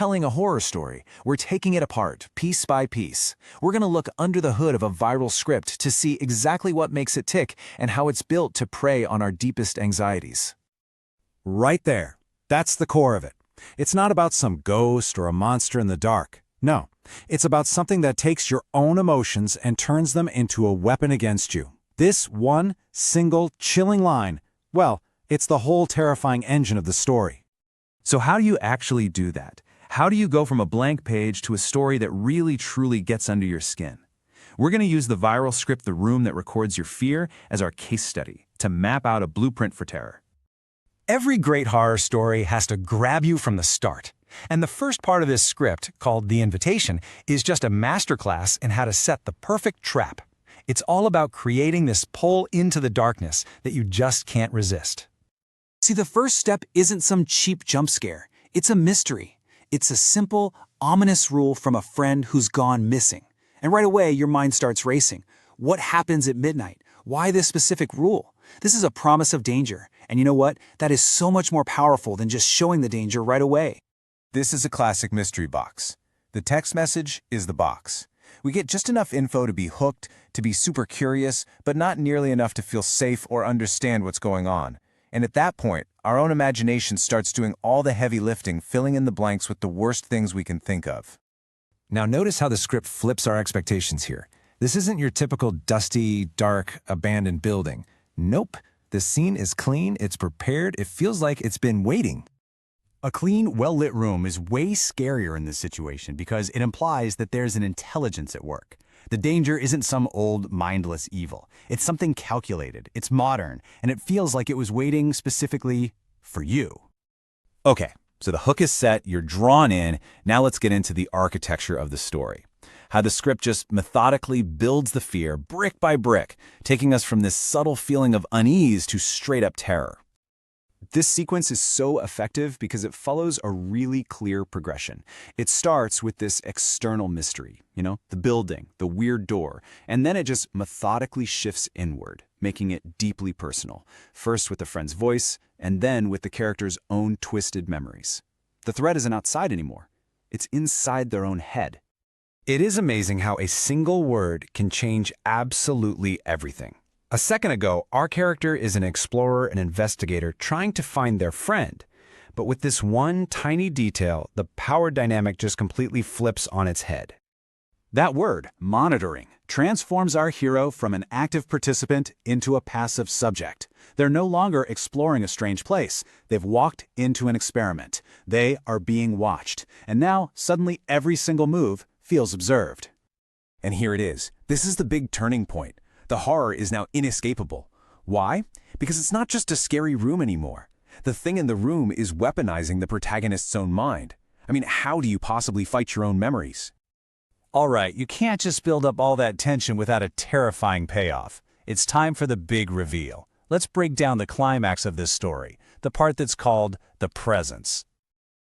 telling a horror story. We're taking it apart, piece by piece. We're going to look under the hood of a viral script to see exactly what makes it tick and how it's built to prey on our deepest anxieties. Right there. That's the core of it. It's not about some ghost or a monster in the dark. No, it's about something that takes your own emotions and turns them into a weapon against you. This one single chilling line, well, it's the whole terrifying engine of the story. So how do you actually do that? How do you go from a blank page to a story that really truly gets under your skin? We're going to use the viral script The Room that records your fear as our case study to map out a blueprint for terror. Every great horror story has to grab you from the start. And the first part of this script, called The Invitation, is just a masterclass in how to set the perfect trap. It's all about creating this pull into the darkness that you just can't resist. See, the first step isn't some cheap jump scare. It's a mystery. It's a simple, ominous rule from a friend who's gone missing. And right away, your mind starts racing. What happens at midnight? Why this specific rule? This is a promise of danger. And you know what? That is so much more powerful than just showing the danger right away. This is a classic mystery box. The text message is the box. We get just enough info to be hooked, to be super curious, but not nearly enough to feel safe or understand what's going on. And at that point, our own imagination starts doing all the heavy lifting, filling in the blanks with the worst things we can think of. Now notice how the script flips our expectations here. This isn't your typical dusty, dark, abandoned building. Nope. The scene is clean, it's prepared, it feels like it's been waiting. A clean, well-lit room is way scarier in this situation because it implies that there's an intelligence at work. The danger isn't some old, mindless evil. It's something calculated, it's modern, and it feels like it was waiting specifically for you. Okay, so the hook is set, you're drawn in, now let's get into the architecture of the story. How the script just methodically builds the fear brick by brick, taking us from this subtle feeling of unease to straight-up terror. This sequence is so effective because it follows a really clear progression. It starts with this external mystery, the building, the weird door, and then it just methodically shifts inward, making it deeply personal, first with a friend's voice, and then with the character's own twisted memories. The threat isn't outside anymore. It's inside their own head. It is amazing how a single word can change absolutely everything. A second ago, our character is an explorer and investigator trying to find their friend. But with this one tiny detail, the power dynamic just completely flips on its head. That word, monitoring, transforms our hero from an active participant into a passive subject. They're no longer exploring a strange place. They've walked into an experiment. They are being watched. And now, suddenly, every single move feels observed. And here it is. This is the big turning point. The horror is now inescapable. Why? Because it's not just a scary room anymore. The thing in the room is weaponizing the protagonist's own mind. I mean, how do you possibly fight your own memories? All right, you can't just build up all that tension without a terrifying payoff. It's time for the big reveal. Let's break down the climax of this story, the part that's called the presence.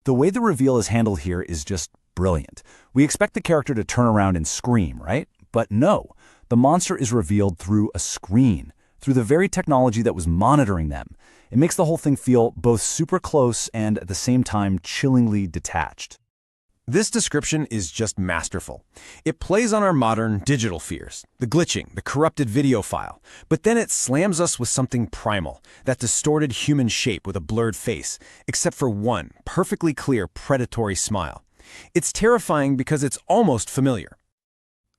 The way the reveal is handled here is just brilliant. We expect the character to turn around and scream, right? But no, the monster is revealed through a screen, through the very technology that was monitoring them. It makes the whole thing feel both super close and at the same time chillingly detached. This description is just masterful. It plays on our modern digital fears, the glitching, the corrupted video file, but then it slams us with something primal, that distorted human shape with a blurred face, except for one perfectly clear predatory smile. It's terrifying because it's almost familiar.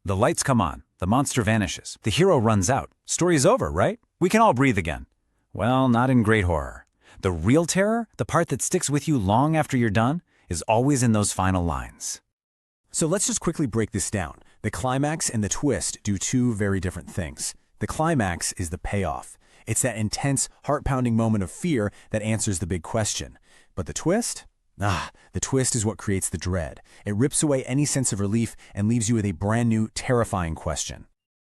The lights come on, the monster vanishes, the hero runs out. Story's over, right? We can all breathe again. Well, not in great horror. The real terror, the part that sticks with you long after you're done, is always in those final lines. So let's just quickly break this down. The climax and the twist do two very different things. The climax is the payoff. It's that intense, heart-pounding moment of fear that answers the big question. But the twist? The twist is what creates the dread. It rips away any sense of relief and leaves you with a brand new, terrifying question.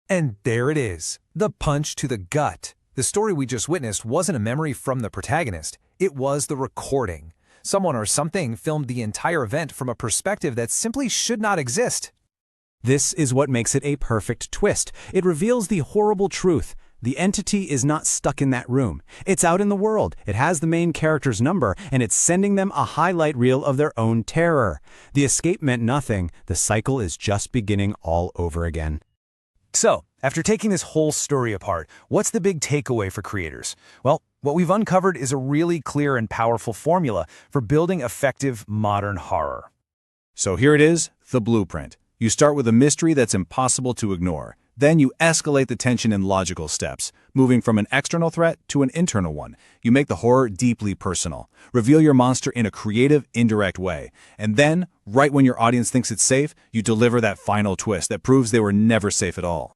And there it is, the punch to the gut. The story we just witnessed wasn't a memory from the protagonist. It was the recording. Someone or something filmed the entire event from a perspective that simply should not exist. This is what makes it a perfect twist. It reveals the horrible truth. The entity is not stuck in that room. It's out in the world. It has the main character's number, and it's sending them a highlight reel of their own terror. The escape meant nothing. The cycle is just beginning all over again. So, after taking this whole story apart, what's the big takeaway for creators? Well, what we've uncovered is a really clear and powerful formula for building effective modern horror. So here it is, the blueprint. You start with a mystery that's impossible to ignore. Then you escalate the tension in logical steps, moving from an external threat to an internal one. You make the horror deeply personal. Reveal your monster in a creative, indirect way. And then, right when your audience thinks it's safe, you deliver that final twist that proves they were never safe at all.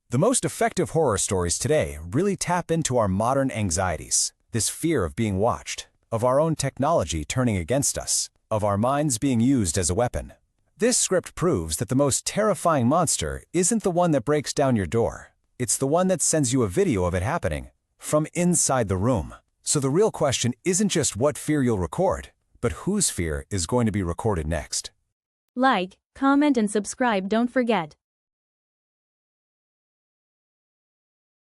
The most effective horror stories today really tap into our modern anxieties, this fear of being watched, of our own technology turning against us, of our minds being used as a weapon. This script proves that the most terrifying monster isn't the one that breaks down your door. It's the one that sends you a video of it happening, from inside the room. So the real question isn't just what fear you'll record, but whose fear is going to be recorded next. Like, comment and subscribe, don't forget.